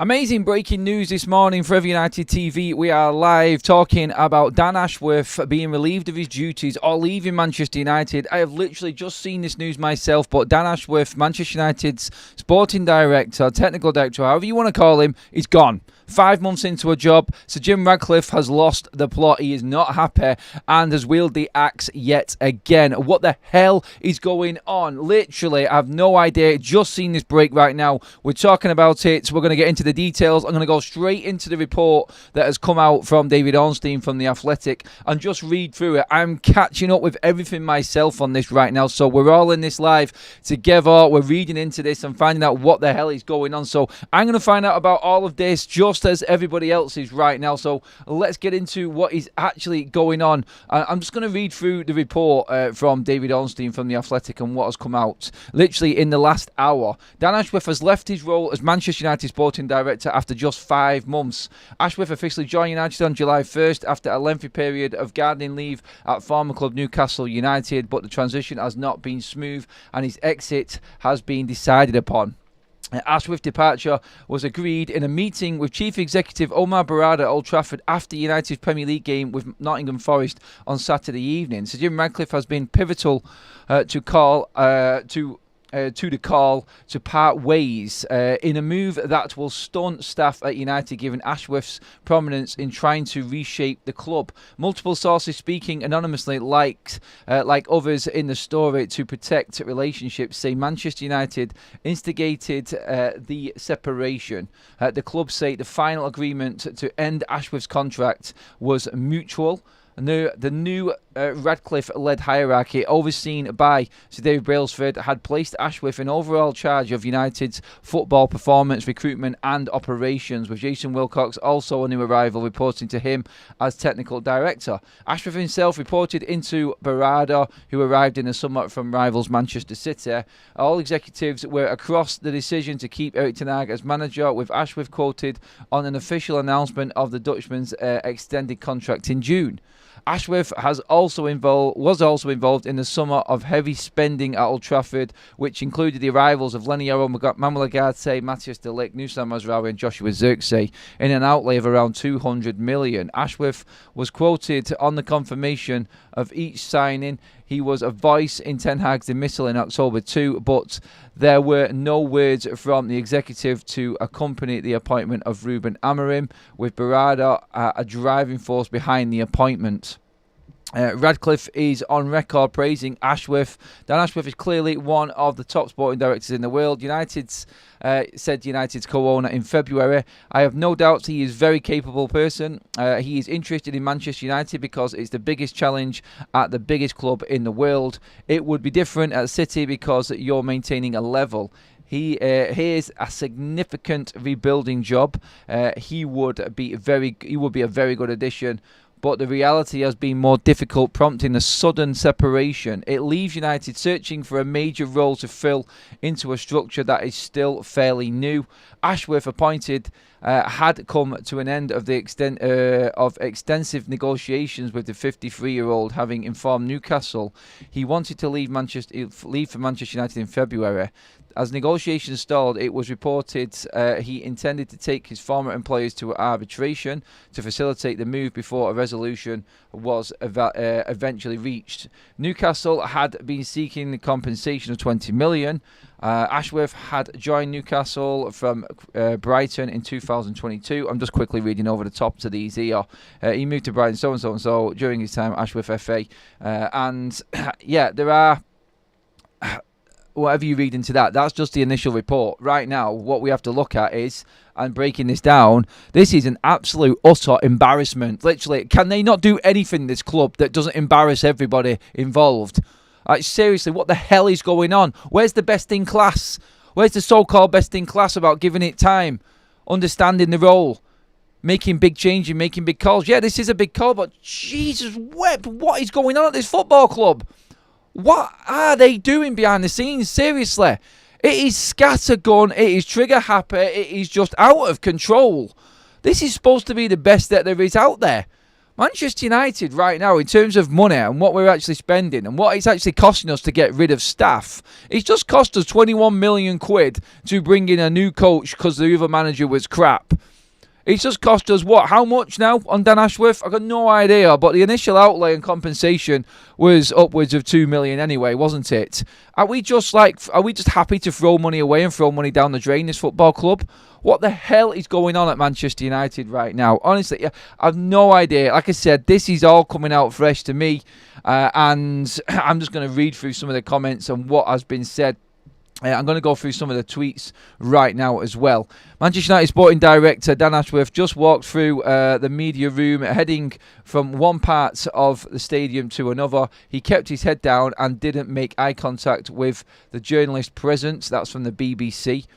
Amazing breaking news this morning for Every United TV. We are live talking about Dan Ashworth being relieved of his duties or leaving Manchester United. I have literally just seen this news myself, but Dan Ashworth, Manchester United's sporting director, technical director, however you want to call him, is gone. 5 months into a job, Sir Jim Ratcliffe has lost the plot. He is not happy and has wielded the axe yet again. What the hell is going on? Literally, I have no idea. Just seen this break right now. We're talking about it. We're going to get into the details. I'm going to go straight into the report that has come out from David Ornstein from The Athletic and just read through it. I'm catching up with everything myself on this right now. So we're all in this live together. We're reading into this and finding out what the hell is going on. So I'm going to find out about all of this just as everybody else is right now. So let's get into what is actually going on. I'm just going to read through the report from David Ornstein from The Athletic and what has come out literally in the last hour. Dan Ashworth has left his role as Manchester United sporting director after just 5 months. Ashworth officially joined United on July 1st after a lengthy period of gardening leave at former club Newcastle United, but the transition has not been smooth and his exit has been decided upon. Ashworth's departure was agreed in a meeting with Chief Executive Omar Barada at Old Trafford after United's Premier League game with Nottingham Forest on Saturday evening. Sir Jim Ratcliffe has been pivotal to the call to part ways in a move that will stunt staff at United, given Ashworth's prominence in trying to reshape the club. Multiple sources speaking anonymously, like others in the story to protect relationships, say Manchester United instigated the separation. The club say the final agreement to end Ashworth's contract was mutual. The new Radcliffe-led hierarchy, overseen by Sir David Brailsford, had placed Ashworth in overall charge of United's football performance, recruitment and operations, with Jason Wilcox, also a new arrival, reporting to him as technical director. Ashworth himself reported into Barada, who arrived in the summer from rivals Manchester City. All executives were across the decision to keep Erik ten Hag as manager, with Ashworth quoted on an official announcement of the Dutchman's extended contract in June. Ashworth was also involved in the summer of heavy spending at Old Trafford, which included the arrivals of Lenny Yoro, Manuel Ugarte, Matthias de Ligt, Nusan Mazraoui and Joshua Zirkzee in an outlay of around 200 million. Ashworth was quoted on the confirmation of each signing. He was a voice in Ten Hag's dismissal in October too, but there were no words from the executive to accompany the appointment of Ruben Amorim, with Barada a driving force behind the appointment. Radcliffe is on record praising Ashworth. Dan Ashworth is clearly one of the top sporting directors in the world. Said United's co-owner in February. I have no doubt he is a very capable person. He is interested in Manchester United because it's the biggest challenge at the biggest club in the world. It would be different at City because you're maintaining a level. Here's a significant rebuilding job. He would be a very good addition. But the reality has been more difficult, prompting a sudden separation. It leaves United searching for a major role to fill into a structure that is still fairly new. Ashworth, appointed, had come to an end of the extensive negotiations with the 53-year-old, having informed Newcastle he wanted to leave for Manchester United in February. As negotiations stalled, it was reported he intended to take his former employers to arbitration to facilitate the move before a resolution was eventually reached. Newcastle had been seeking the compensation of 20 million. Ashworth had joined Newcastle from Brighton in 2022. I'm just quickly reading over the top to these here. He moved to Brighton so during his time Ashworth FA. And yeah, there are... whatever you read into that's just the initial report. Right now, what we have to look at is, and breaking this down, this is an absolute utter embarrassment. Literally, can they not do anything in this club that doesn't embarrass everybody involved? Seriously, what the hell is going on? Where's the best in class? Where's the so-called best in class about giving it time, understanding the role, making big changes, making big calls? Yeah, this is a big call, but Jesus, what is going on at this football club? What are they doing behind the scenes? Seriously. It is scattergun. It is trigger happy. It is just out of control. This is supposed to be the best that there is out there. Manchester United right now, in terms of money and what we're actually spending and what it's actually costing us to get rid of staff, it's just cost us 21 million quid to bring in a new coach because the other manager was crap. It's just cost us what? How much now on Dan Ashworth? I've got no idea, but the initial outlay and compensation was upwards of 2 million anyway, wasn't it? Are we just happy to throw money away and throw money down the drain, this football club? What the hell is going on at Manchester United right now? Honestly, I've no idea. Like I said, this is all coming out fresh to me, and I'm just going to read through some of the comments and what has been said. I'm going to go through some of the tweets right now as well. Manchester United sporting director Dan Ashworth just walked through the media room, heading from one part of the stadium to another. He kept his head down and didn't make eye contact with the journalist present. That's from the BBC.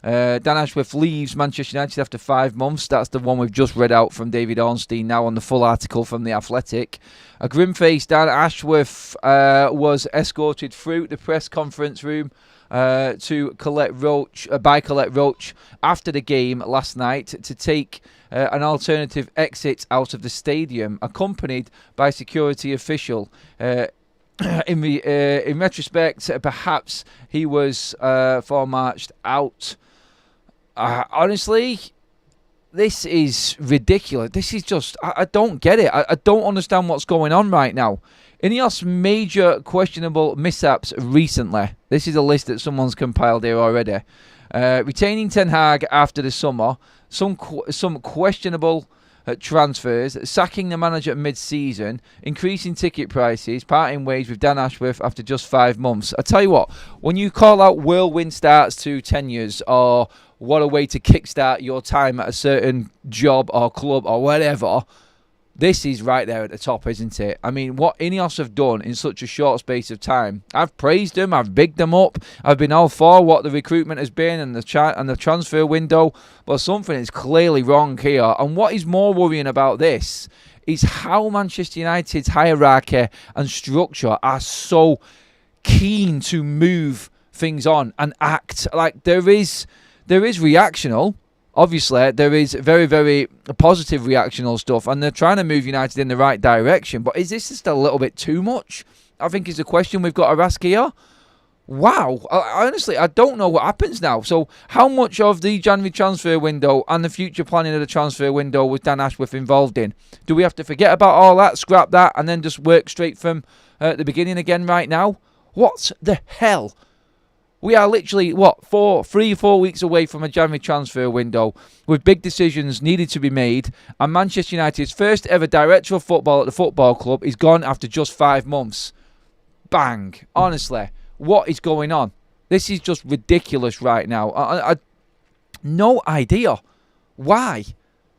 Dan Ashworth leaves Manchester United after 5 months. That's the one we've just read out from David Ornstein now on the full article from The Athletic. A grim-faced Dan Ashworth was escorted through the press conference room by Colette Roach after the game last night to take an alternative exit out of the stadium, accompanied by a security official. In retrospect, perhaps he was foremarched out. Honestly, this is ridiculous. This is just, I don't get it. I don't understand what's going on right now. Ineos major questionable mishaps recently. This is a list that someone's compiled here already. Retaining Ten Hag after the summer. Some questionable transfers. Sacking the manager mid-season. Increasing ticket prices. Parting ways with Dan Ashworth after just 5 months. I tell you what, when you call out whirlwind starts to tenures, or what a way to kickstart your time at a certain job or club or whatever, this is right there at the top, isn't it? I mean, what Ineos have done in such a short space of time. I've praised them. I've bigged them up. I've been all for what the recruitment has been and the transfer window. But something is clearly wrong here. And what is more worrying about this is how Manchester United's hierarchy and structure are so keen to move things on and act. Like, there is reactional. Obviously, there is very, very positive reactional stuff, and they're trying to move United in the right direction. But is this just a little bit too much? I think is a question we've got to ask here. Wow. Honestly, I don't know what happens now. So how much of the January transfer window and the future planning of the transfer window was Dan Ashworth involved in? Do we have to forget about all that, scrap that, and then just work straight from the beginning again right now? What the hell? We are literally, 3 or 4 weeks away from a January transfer window with big decisions needed to be made, and Manchester United's first ever director of football at the football club is gone after just 5 months. Bang. Honestly, what is going on? This is just ridiculous right now. I no idea why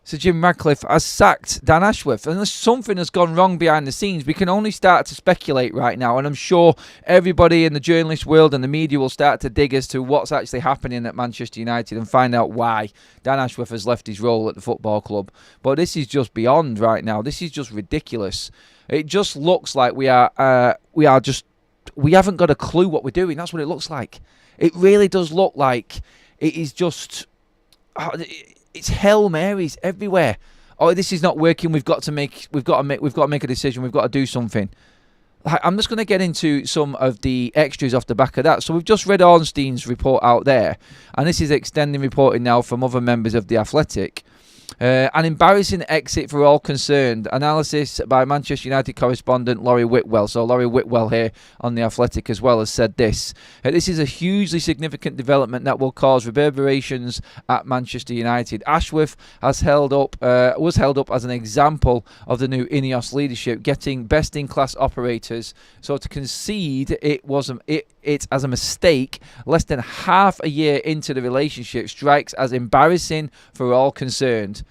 Sir Jim Ratcliffe has sacked Dan Ashworth. Unless something has gone wrong behind the scenes, we can only start to speculate right now. And I'm sure everybody in the journalist world and the media will start to dig as to what's actually happening at Manchester United and find out why Dan Ashworth has left his role at the football club. But this is just beyond right now. This is just ridiculous. It just looks like we haven't got a clue what we're doing. That's what it looks like. It really does look like it is just... It's Hail Marys everywhere. Oh, this is not working. We've got to make a decision. We've got to do something. I'm just going to get into some of the extras off the back of that. So we've just read Ornstein's report out there, and this is extending reporting now from other members of The Athletic. An embarrassing exit for all concerned. Analysis by Manchester United correspondent Laurie Whitwell. So Laurie Whitwell here on The Athletic as well has said this. This is a hugely significant development that will cause reverberations at Manchester United. Ashworth was held up as an example of the new Ineos leadership, getting best-in-class operators. So to concede it as a mistake less than half a year into the relationship strikes as embarrassing for all concerned.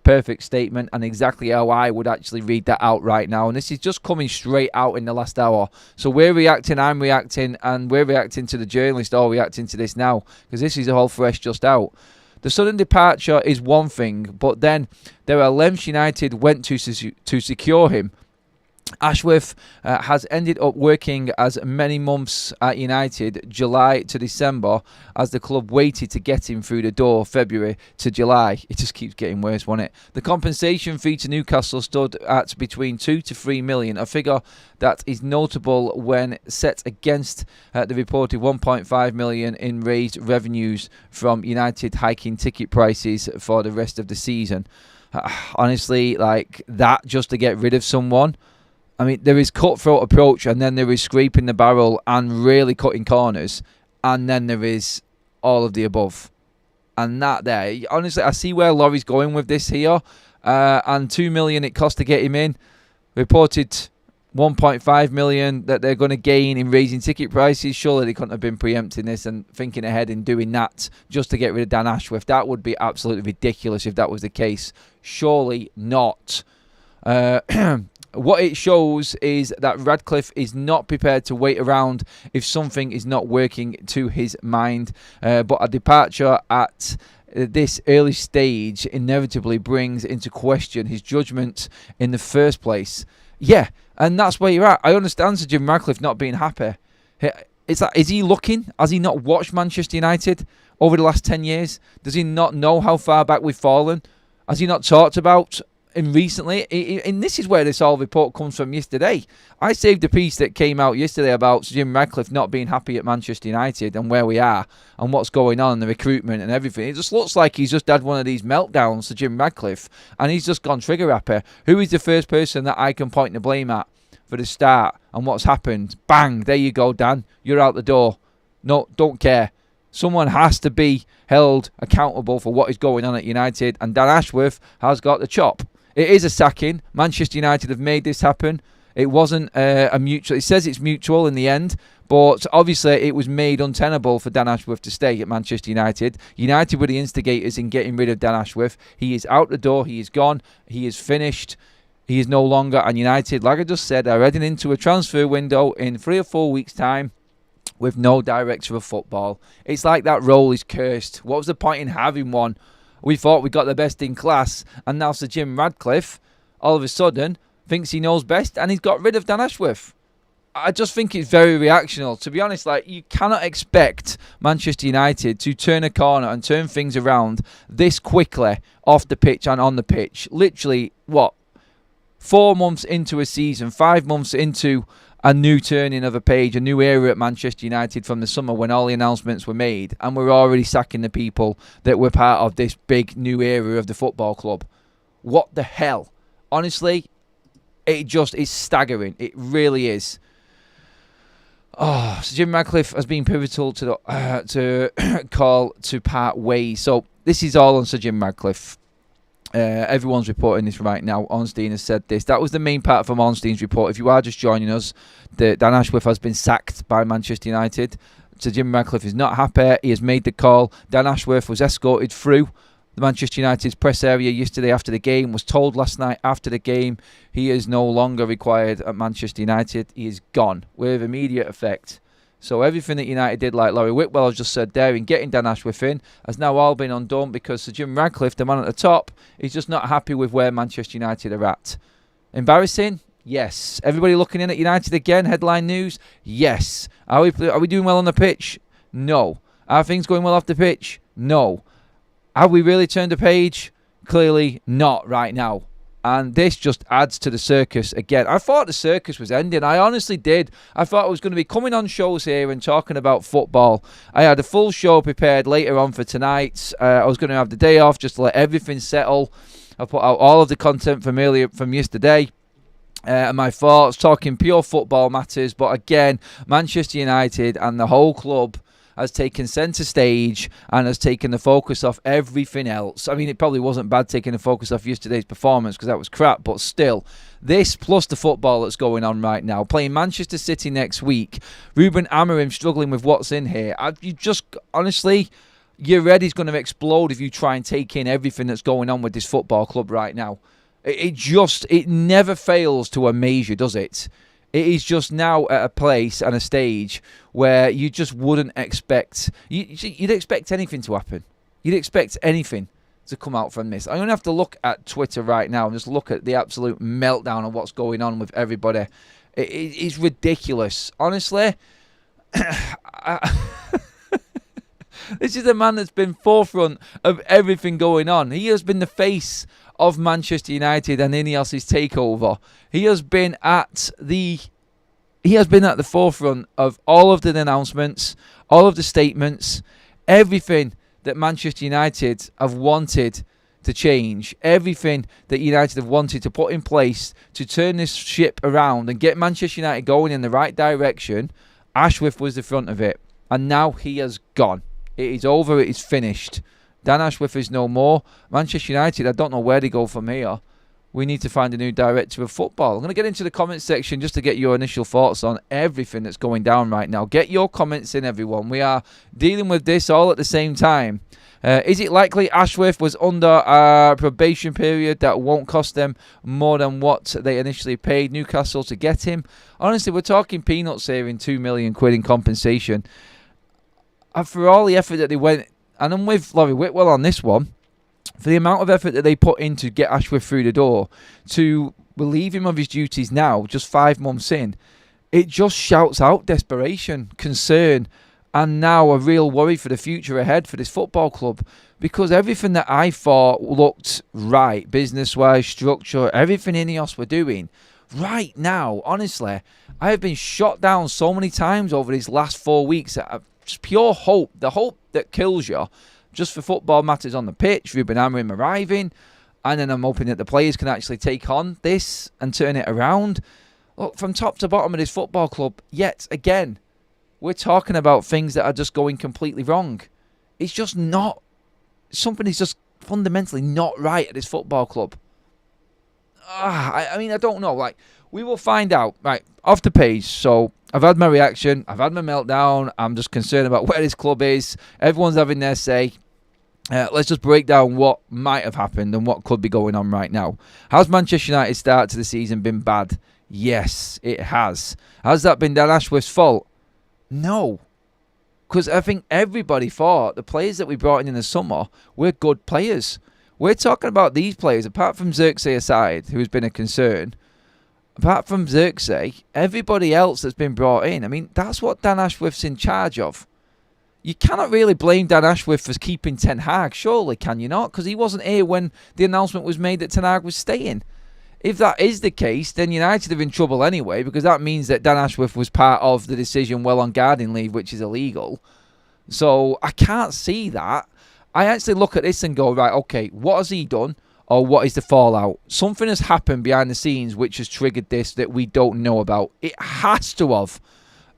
Perfect statement, and exactly how I would actually read that out right now. And this is just coming straight out in the last hour. So we're reacting, I'm reacting, and we're reacting to the journalist all reacting to this now, because this is all fresh just out. The sudden departure is one thing, but then there are lengths United went to secure him. Ashworth has ended up working as many months at United, July to December, as the club waited to get him through the door, February to July. It just keeps getting worse, won't it? The compensation fee to Newcastle stood at between 2 to 3 million, a figure that is notable when set against the reported 1.5 million in raised revenues from United hiking ticket prices for the rest of the season. Honestly, like that, just to get rid of someone. I mean, there is cutthroat approach, and then there is scraping the barrel and really cutting corners, and then there is all of the above. And that there, honestly, I see where Laurie's going with this here. And 2 million it cost to get him in. Reported 1.5 million that they're going to gain in raising ticket prices. Surely they couldn't have been preempting this and thinking ahead and doing that just to get rid of Dan Ashworth. That would be absolutely ridiculous if that was the case. Surely not. What it shows is that Radcliffe is not prepared to wait around if something is not working to his mind. But a departure at this early stage inevitably brings into question his judgment in the first place. Yeah, and that's where you're at. I understand Sir Jim Radcliffe not being happy. Is he looking? Has he not watched Manchester United over the last 10 years? Does he not know how far back we've fallen? Has he not talked about and recently, and this is where this whole report comes from yesterday. I saved a piece that came out yesterday about Jim Radcliffe not being happy at Manchester United and where we are and what's going on, the recruitment and everything. It just looks like he's just had one of these meltdowns to Jim Radcliffe and he's just gone trigger happy. Who is the first person that I can point the blame at for the start and what's happened? Bang, there you go, Dan. You're out the door. No, don't care. Someone has to be held accountable for what is going on at United, and Dan Ashworth has got the chop. It is a sacking. Manchester United have made this happen. It wasn't a mutual. It says it's mutual in the end, but obviously it was made untenable for Dan Ashworth to stay at Manchester United. United were the instigators in getting rid of Dan Ashworth. He is out the door. He is gone. He is finished. He is no longer. And United, like I just said, are heading into a transfer window in 3 or 4 weeks' time with no director of football. It's like that role is cursed. What was the point in having one? We thought we got the best in class, and now Sir Jim Radcliffe, all of a sudden, thinks he knows best, and he's got rid of Dan Ashworth. I just think it's very reactional. To be honest, like, you cannot expect Manchester United to turn a corner and turn things around this quickly off the pitch and on the pitch. Literally, 4 months into a season, 5 months into a new turning of a page, a new era at Manchester United from the summer when all the announcements were made, and we're already sacking the people that were part of this big new era of the football club. What the hell? Honestly, it just is staggering. It really is. Oh, so Jim Radcliffe has been pivotal to call to part ways. So this is all on Sir Jim Radcliffe. Everyone's reporting this right now. Ornstein has said this. That was the main part from Ornstein's report. If you are just joining us, Dan Ashworth has been sacked by Manchester United. So Jim Radcliffe is not happy. He has made the call. Dan Ashworth was escorted through the Manchester United's press area yesterday after the game, was told last night after the game he is no longer required at Manchester United. He is gone with immediate effect. So everything that United did, like Laurie Whitwell has just said there, in getting Dan Ashworth in, has now all been undone because Sir Jim Radcliffe, the man at the top, is just not happy with where Manchester United are at. Embarrassing? Yes. Everybody looking in at United again? Headline news? Yes. Are we doing well on the pitch? No. Are things going well off the pitch? No. Have we really turned a page? Clearly not right now. And this just adds to the circus again. I thought the circus was ending. I honestly did. I thought I was going to be coming on shows here and talking about football. I had a full show prepared later on for tonight. I was going to have the day off just to let everything settle. I put out all of the content from yesterday. And my thoughts, talking pure football matters. But again, Manchester United and the whole club has taken centre stage and has taken the focus off everything else. I mean, it probably wasn't bad taking the focus off yesterday's performance because that was crap, but still, this plus the football that's going on right now, playing Manchester City next week, Ruben Amorim struggling with what's in here. Honestly, your head is going to explode if you try and take in everything that's going on with this football club right now. It never fails to amaze you, does it? It is just now at a place and a stage where you just wouldn't expect... You'd expect anything to happen. You'd expect anything. to come out from this. I'm going to have to look at Twitter right now and just look at the absolute meltdown of what's going on with everybody. It's ridiculous. Honestly, this is a man that's been forefront of everything going on. He has been the face of Manchester United and Ineos's takeover. He has been at the forefront of all of the announcements, all of the statements, everything that Manchester United have wanted to change, everything that United have wanted to put in place to turn this ship around and get Manchester United going in the right direction. Ashworth was the front of it, and now he has gone. It is over, it is finished. Dan Ashworth is no more. Manchester United, I don't know where they go from here. We need to find a new director of football. I'm going to get into the comments section just to get your initial thoughts on everything that's going down right now. Get your comments in, everyone. We are dealing with this all at the same time. Is it likely Ashworth was under a probation period that won't cost them more than what they initially paid Newcastle to get him? Honestly, we're talking peanuts here in £2 million in compensation. And for all the effort that they went, and I'm with Laurie Whitwell on this one, for the amount of effort that they put in to get Ashworth through the door, to relieve him of his duties now, just 5 months in, it just shouts out desperation, concern, and now a real worry for the future ahead for this football club. Because everything that I thought looked right, business-wise, structure, everything Ineos were doing, right now, honestly, I have been shot down so many times over these last 4 weeks. Just pure hope, the hope that kills you, just for football matters on the pitch, Ruben Amorim arriving, and then I'm hoping that the players can actually take on this and turn it around. Look, from top to bottom of this football club, yet again, we're talking about things that are just going completely wrong. It's just not, something is just fundamentally not right at this football club. I mean, I don't know, like, we will find out, right, off the page. So I've had my reaction, I've had my meltdown, I'm just concerned about where this club is, everyone's having their say. Let's just break down what might have happened and what could be going on right now. Has Manchester United's start to the season been bad? Yes, it has. Has that been Dan Ashworth's fault? No. Because I think everybody thought the players that we brought in the summer were good players. We're talking about these players, apart from Xerxes aside, who's been a concern. Apart from Xerxes, everybody else that's been brought in, I mean, that's what Dan Ashworth's in charge of. You cannot really blame Dan Ashworth for keeping Ten Hag, surely, can you not? Because he wasn't here when the announcement was made that Ten Hag was staying. If that is the case, then United are in trouble anyway, because that means that Dan Ashworth was part of the decision while on gardening leave, which is illegal. So I can't see that. I actually look at this and go, right, okay, what has he done? Or what is the fallout? Something has happened behind the scenes which has triggered this that we don't know about. It has to have.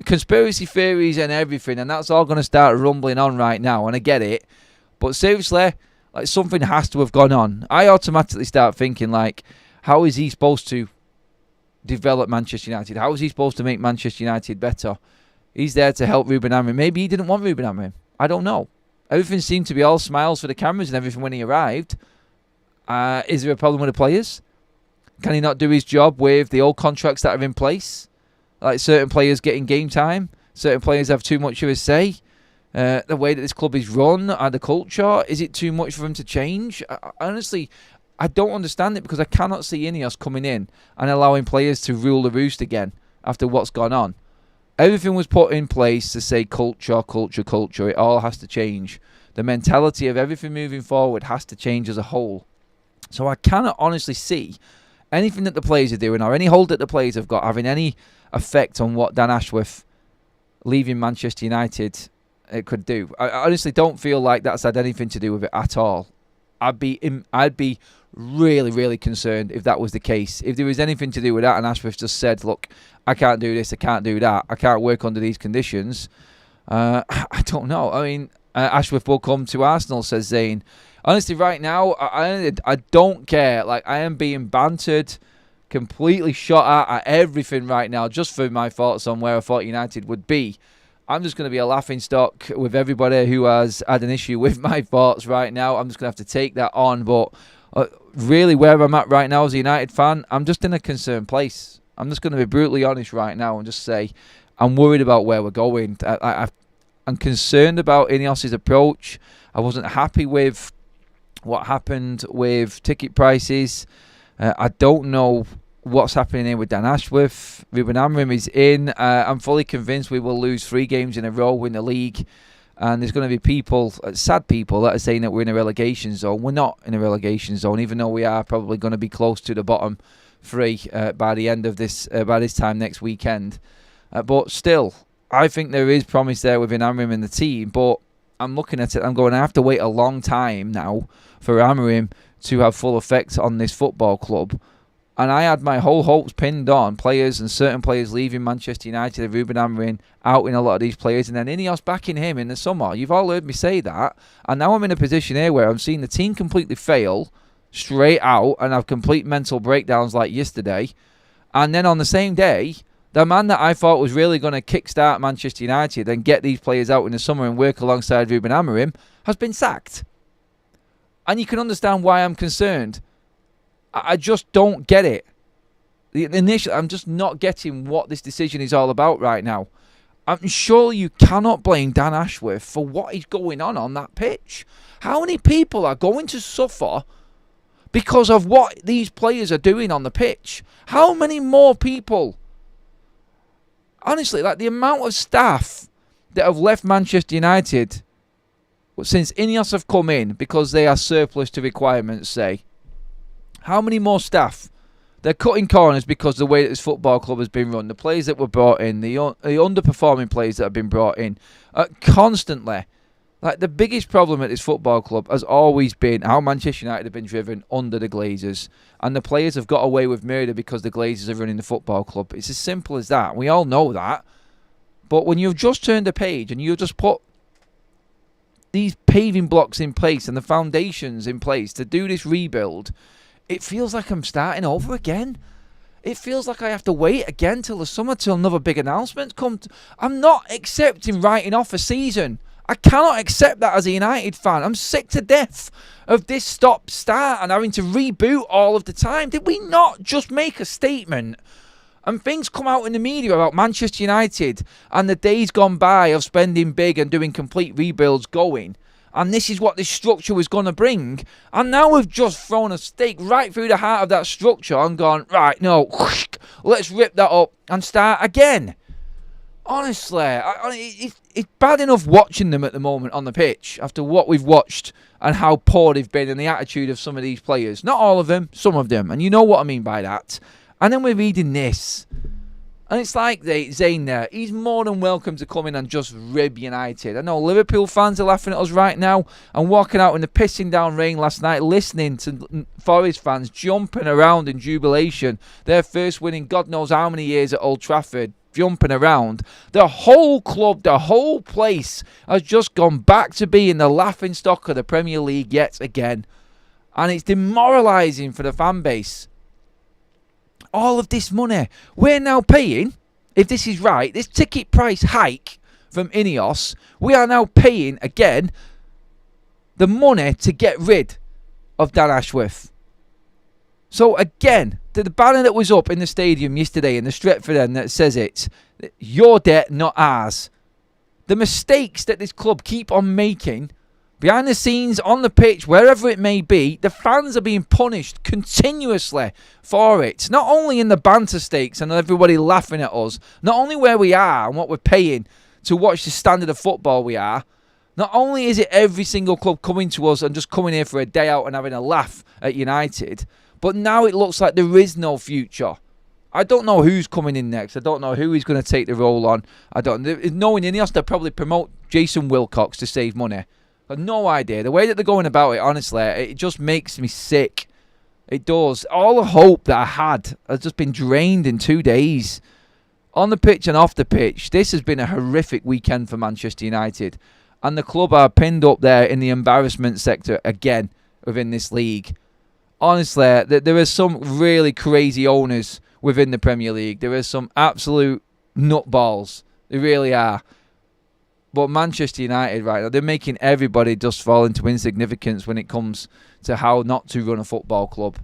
Conspiracy theories and everything, and that's all going to start rumbling on right now, and I get it. But seriously, like, something has to have gone on. I automatically start thinking, like, how is he supposed to develop Manchester United? How is he supposed to make Manchester United better? He's there to help Ruben Amorim. Maybe he didn't want Ruben Amorim. I don't know. Everything seemed to be all smiles for the cameras and everything when he arrived. Is there a problem with the players? Can he not do his job with the old contracts that are in place? Like, certain players getting game time. Certain players have too much of a say. The way that this club is run, the culture, is it too much for him to change? Honestly, I don't understand it, because I cannot see Ineos coming in and allowing players to rule the roost again after what's gone on. Everything was put in place to say culture, culture, culture. It all has to change. The mentality of everything moving forward has to change as a whole. So I cannot honestly see anything that the players are doing, or any hold that the players have got, having any effect on what Dan Ashworth leaving Manchester United could do. I honestly don't feel like that's had anything to do with it at all. I'd be really, really concerned if that was the case. If there was anything to do with that and Ashworth just said, look, I can't do this, I can't do that, I can't work under these conditions, I don't know. I mean, Ashworth will come to Arsenal, says Zane. Honestly, right now, I don't care. Like, I am being bantered, completely shot at everything right now, just for my thoughts on where I thought United would be. I'm just going to be a laughing stock with everybody who has had an issue with my thoughts right now. I'm just going to have to take that on. But really, where I'm at right now as a United fan, I'm just in a concerned place. I'm just going to be brutally honest right now and just say I'm worried about where we're going. I'm concerned about Ineos' approach. I wasn't happy with what happened with ticket prices. I don't know what's happening here with Dan Ashworth. Ruben Amorim is in. I'm fully convinced we will lose 3 games in a row in the league. And there's going to be people, sad people, that are saying that we're in a relegation zone. We're not in a relegation zone, even though we are probably going to be close to the bottom 3 by the end of this, by this time next weekend. But still, I think there is promise there within Amorim and the team. But I'm looking at it, I'm going to have to wait a long time now for Amorim to have full effect on this football club. And I had my whole hopes pinned on players and certain players leaving Manchester United, and Ruben Amorim out in a lot of these players, and then Ineos backing him in the summer. You've all heard me say that. And now I'm in a position here where I'm seeing the team completely fail straight out and have complete mental breakdowns like yesterday. And then on the same day, the man that I thought was really going to kickstart Manchester United and get these players out in the summer and work alongside Ruben Amorim has been sacked. And you can understand why I'm concerned. I just don't get it. Initially, I'm just not getting what this decision is all about right now. I'm sure you cannot blame Dan Ashworth for what is going on that pitch. How many people are going to suffer because of what these players are doing on the pitch? How many more people? Honestly, like the amount of staff that have left Manchester United since Ineos have come in because they are surplus to requirements, say. How many more staff? They're cutting corners because of the way that this football club has been run. The players that were brought in, the underperforming players that have been brought in, constantly. Like the biggest problem at this football club has always been how Manchester United have been driven under the Glazers. And the players have got away with murder because the Glazers are running the football club. It's as simple as that. We all know that. But when you've just turned a page and you've just put these paving blocks in place and the foundations in place to do this rebuild, it feels like I'm starting over again. It feels like I have to wait again till the summer till another big announcement comes. I'm not accepting writing off a season. I cannot accept that as a United fan. I'm sick to death of this stop-start and having to reboot all of the time. Did we not just make a statement and things come out in the media about Manchester United and the days gone by of spending big and doing complete rebuilds going? And this is what this structure was going to bring. And now we've just thrown a stake right through the heart of that structure and gone, right, no, let's rip that up and start again. Honestly, it's bad enough watching them at the moment on the pitch after what we've watched and how poor they've been and the attitude of some of these players. Not all of them, some of them. And you know what I mean by that. And then we're reading this. And it's like Zayn there. He's more than welcome to come in and just rib United. I know Liverpool fans are laughing at us right now and walking out in the pissing down rain last night listening to Forest fans jumping around in jubilation. Their first win in God knows how many years at Old Trafford. Jumping around. The whole club, the whole place has just gone back to being the laughingstock of the Premier League yet again. And it's demoralising for the fan base. All of this money we're now paying, if this is right, this ticket price hike from Ineos, we are now paying again the money to get rid of Dan Ashworth. So again, the banner that was up in the stadium yesterday in the Stretford end that says it, your debt, not ours. The mistakes that this club keep on making behind the scenes, on the pitch, wherever it may be, the fans are being punished continuously for it. Not only in the banter stakes and everybody laughing at us, not only where we are and what we're paying to watch the standard of football we are, not only is it every single club coming to us and just coming here for a day out and having a laugh at United, but now it looks like there is no future. I don't know who's coming in next. I don't know who is going to take the role on. Knowing Ineos, they'll probably promote Jason Wilcox to save money. I've no idea. The way that they're going about it, honestly, it just makes me sick. It does. All the hope that I had has just been drained in 2 days. On the pitch and off the pitch, this has been a horrific weekend for Manchester United. And the club are pinned up there in the embarrassment sector again within this league. Honestly, there are some really crazy owners within the Premier League. There are some absolute nutballs. They really are. But Manchester United right now, they're making everybody just fall into insignificance when it comes to how not to run a football club.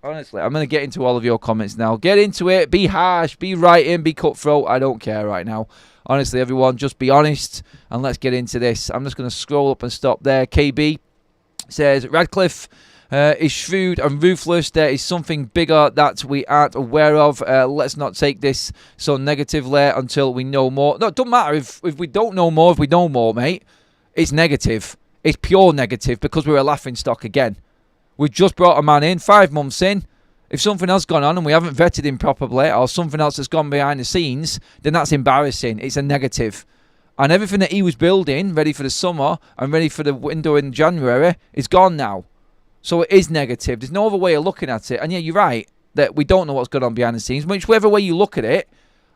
Honestly, I'm going to get into all of your comments now. Get into it. Be harsh. Be writing. Be cutthroat. I don't care right now. Honestly, everyone, just be honest and let's get into this. I'm just going to scroll up and stop there. KB Says Radcliffe is shrewd and ruthless. There is something bigger that we aren't aware of. Let's not take this so negatively until we know more. No, it doesn't matter if we don't know more. If we know more, mate, it's negative. It's pure negative because we're a laughing stock again. We've just brought a man in 5 months in. If something else gone on and we haven't vetted him properly, or something else has gone behind the scenes, then that's embarrassing. It's a negative. And everything that he was building, ready for the summer and ready for the window in January, is gone now. So it is negative. There's no other way of looking at it. And yeah, you're right that we don't know what's going on behind the scenes. Whichever way you look at it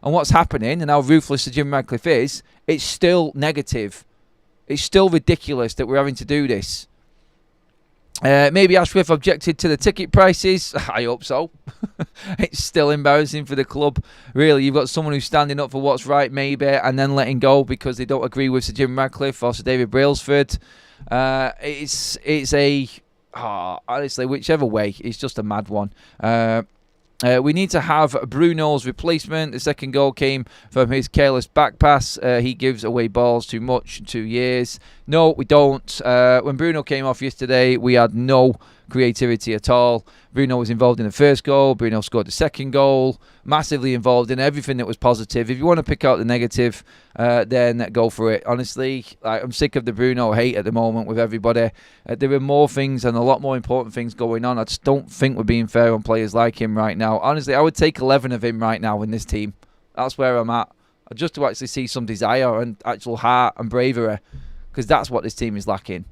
and what's happening and how ruthless Jim Radcliffe is, it's still negative. It's still ridiculous that we're having to do this. Maybe Ashworth objected to the ticket prices. I hope so. It's still embarrassing for the club. Really, you've got someone who's standing up for what's right, maybe, and then letting go because they don't agree with Sir Jim Radcliffe or Sir David Brailsford. Honestly, whichever way, it's just a mad one. We need to have Bruno's replacement. The second goal came from his careless back pass. He gives away balls too much in 2 years. No, we don't. When Bruno came off yesterday, we had no creativity at all. Bruno was involved in the first goal. Bruno scored the second goal. Massively involved in everything that was positive. If you want to pick out the negative, then go for it. Honestly, I'm sick of the Bruno hate at the moment with everybody. There are more things and a lot more important things going on. I just don't think we're being fair on players like him right now. Honestly, I would take 11 of him right now in this team. That's where I'm at. Just to actually see some desire and actual heart and bravery, because that's what this team is lacking.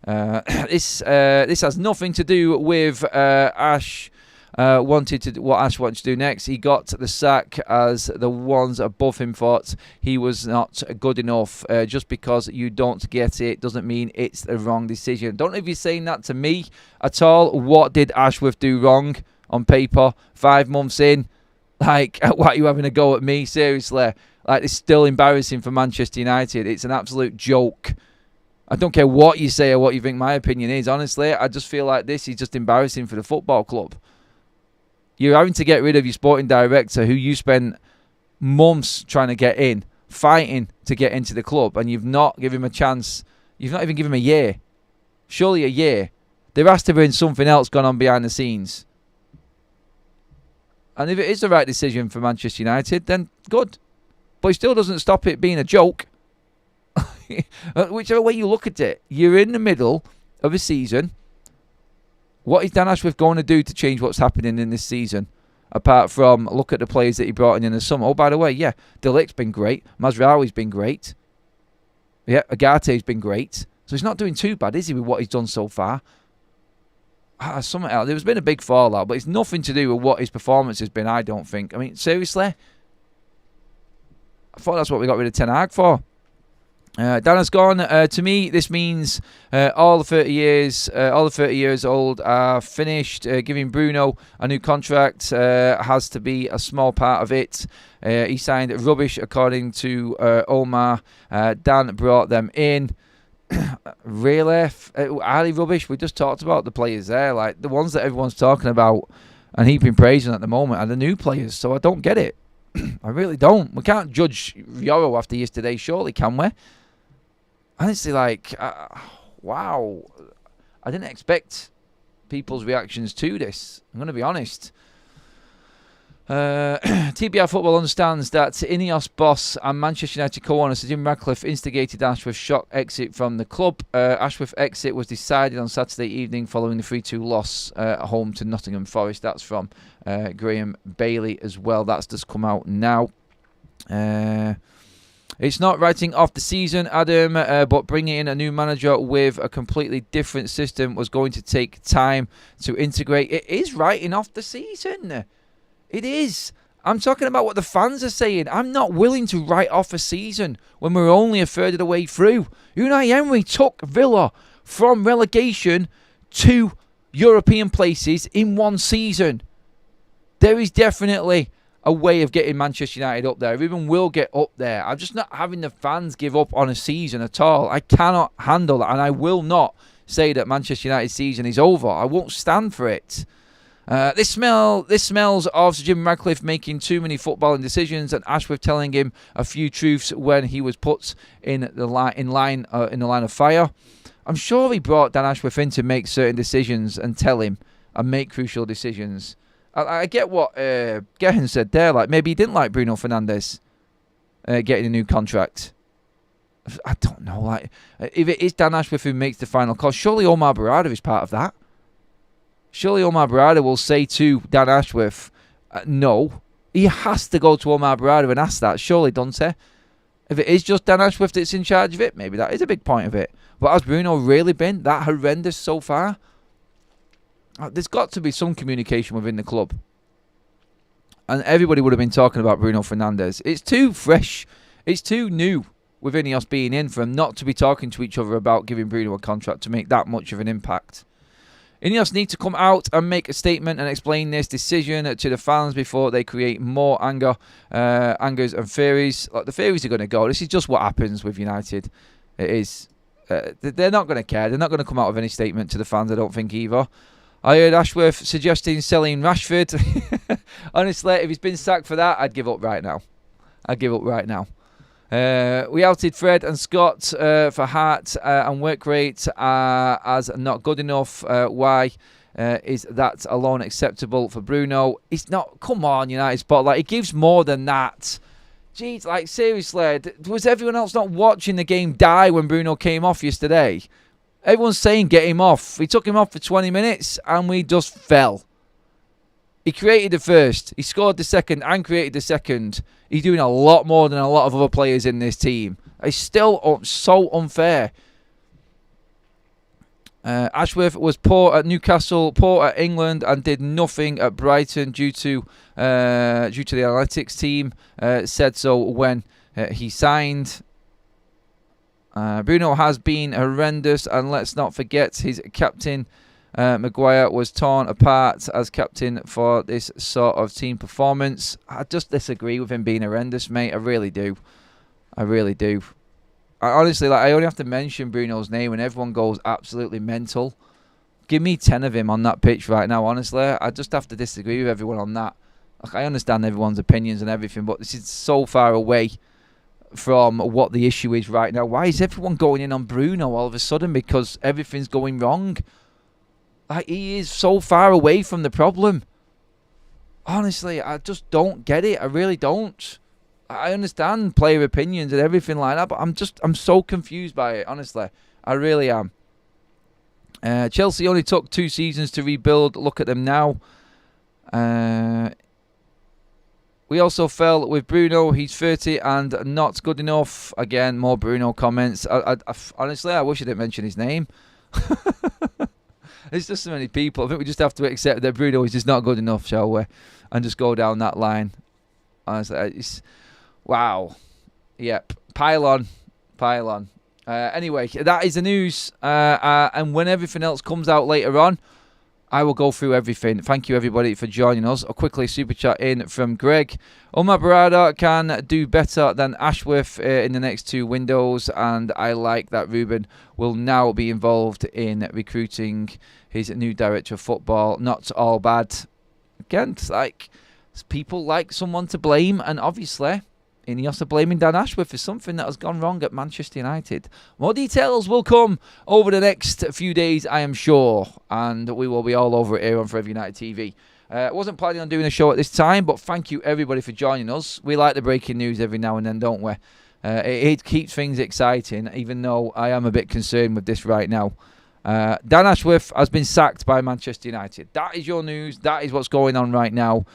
This has nothing to do with Ash what Ash wanted to do next. He got the sack as the ones above him thought he was not good enough. Just because you don't get it doesn't mean it's the wrong decision. Don't know if you're saying that to me at all. What did Ashworth do wrong on paper 5 months in? Like, why are you having a go at me? Seriously. Like, it's still embarrassing for Manchester United. It's an absolute joke. I don't care what you say or what you think my opinion is. Honestly, I just feel like this is just embarrassing for the football club. You're having to get rid of your sporting director who you spent months trying to get in, fighting to get into the club, and you've not given him a chance. You've not even given him a year. Surely a year. There has to have been something else going on behind the scenes. And if it is the right decision for Manchester United, then good. But it still doesn't stop it being a joke. Whichever way you look at it, you're in the middle of a season. What is Dan Ashworth going to do to change what's happening in this season? Apart from look at the players that he brought in the summer. Oh, by the way, yeah, De Ligt's been great. Mazraoui's been great. Yeah, Agate's been great. So he's not doing too bad, is he, with what he's done so far? Something else. There's been a big fallout, but it's nothing to do with what his performance has been, I don't think. I mean, seriously? I thought that's what we got rid of Ten Hag for. Dan has gone. To me, this means all the 30 years old are finished. Giving Bruno a new contract has to be a small part of it. He signed rubbish, according to Omar. Dan brought them in. Really? Are they rubbish? We just talked about the players there. Like, the ones that everyone's talking about and heaping praise on at the moment are the new players. So I don't get it. I really don't. We can't judge Yoro after yesterday, surely, can we? Honestly, like, wow. I didn't expect people's reactions to this. I'm going to be honest. TBR Football understands that Ineos boss and Manchester United co-owner Sir Jim Radcliffe instigated Ashworth's shock exit from the club. Ashworth's exit was decided on Saturday evening following the 3-2 loss at home to Nottingham Forest. That's from Graham Bailey as well. That's just come out now. It's not writing off the season, Adam, but bringing in a new manager with a completely different system was going to take time to integrate. It is writing off the season. It is. I'm talking about what the fans are saying. I'm not willing to write off a season when we're only a third of the way through. Unai Emery took Villa from relegation to European places in one season. There is definitely a way of getting Manchester United up there. Everyone will get up there. I'm just not having the fans give up on a season at all. I cannot handle that, and I will not say that Manchester United's season is over. I won't stand for it. This smells of Sir Jim Radcliffe making too many footballing decisions and Ashworth telling him a few truths when he was put in the line of fire. I'm sure he brought Dan Ashworth in to make certain decisions and tell him and make crucial decisions. I get what Gehan said there. Like, maybe he didn't like Bruno Fernandes getting a new contract. I don't know. Like, if it is Dan Ashworth who makes the final call, surely Omar Barada is part of that. Surely Omar Barada will say to Dan Ashworth, no. He has to go to Omar Barada and ask that. Surely, don't he? If it is just Dan Ashworth that's in charge of it, maybe that is a big point of it. But has Bruno really been that horrendous so far? There's got to be some communication within the club. And everybody would have been talking about Bruno Fernandes. It's too fresh. It's too new with Ineos being in for them not to be talking to each other about giving Bruno a contract to make that much of an impact. Ineos need to come out and make a statement and explain this decision to the fans before they create more angers and theories. Like, the theories are going to go. This is just what happens with United. It is. They're not going to care. They're not going to come out with any statement to the fans, I don't think, either. I heard Ashworth suggesting selling Rashford. Honestly, if he's been sacked for that, I'd give up right now. We outed Fred and Scott for heart and work rate as not good enough. Why is that alone acceptable for Bruno? It's not. Come on, United Spotlight. It gives more than that. Jeez, like, seriously, was everyone else not watching the game die when Bruno came off yesterday? Everyone's saying get him off. We took him off for 20 minutes and we just fell. He created the first. He scored the second and created the second. He's doing a lot more than a lot of other players in this team. It's still so unfair. Ashworth was poor at Newcastle, poor at England, and did nothing at Brighton due to the analytics team. Said so when he signed. Bruno has been horrendous, and let's not forget his captain. Maguire was torn apart as captain for this sort of team performance. I just disagree with him being horrendous, mate. I really do. I honestly, like, I only have to mention Bruno's name and everyone goes absolutely mental. Give me 10 of him on that pitch right now, honestly. I just have to disagree with everyone on that. Like, I understand everyone's opinions and everything, but this is so far away from what the issue is right now. Why is everyone going in on Bruno all of a sudden because everything's going wrong? Like, he is so far away from the problem. Honestly, I just don't get it. I really don't. I understand player opinions and everything like that, but I'm so confused by it, honestly. I really am. Chelsea only took 2 seasons to rebuild. Look at them now. We also fell with Bruno. He's 30 and not good enough. Again, more Bruno comments. Honestly, I wish I didn't mention his name. There's just so many people. I think we just have to accept that Bruno is just not good enough, shall we? And just go down that line. Honestly, it's... Wow. Yep. Pile on. Anyway, that is the news. And when everything else comes out later on, I will go through everything. Thank you, everybody, for joining us. I'll quickly super chat in from Greg. Omar Barada can do better than Ashworth in the next 2 windows, and I like that Ruben will now be involved in recruiting his new director of football. Not all bad. Again, it's like people like someone to blame, and obviously Ineos are blaming Dan Ashworth for something that has gone wrong at Manchester United. More details will come over the next few days, I am sure, and we will be all over it here on Forever United TV. I wasn't planning on doing a show at this time, but thank you everybody for joining us. We like the breaking news every now and then, don't we? It keeps things exciting, even though I am a bit concerned with this right now. Dan Ashworth has been sacked by Manchester United. That is your news. That is what's going on right now.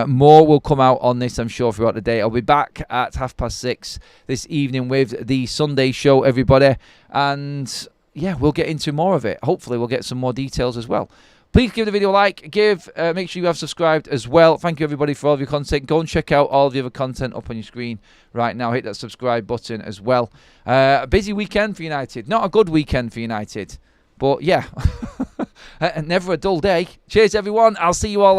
More will come out on this, I'm sure, throughout the day. I'll be back at 6:30 this evening with the Sunday show, everybody. And, yeah, we'll get into more of it. Hopefully, we'll get some more details as well. Please give the video a like. Make sure you have subscribed as well. Thank you, everybody, for all of your content. Go and check out all of the other content up on your screen right now. Hit that subscribe button as well. A busy weekend for United. Not a good weekend for United. But, yeah, never a dull day. Cheers, everyone. I'll see you all later.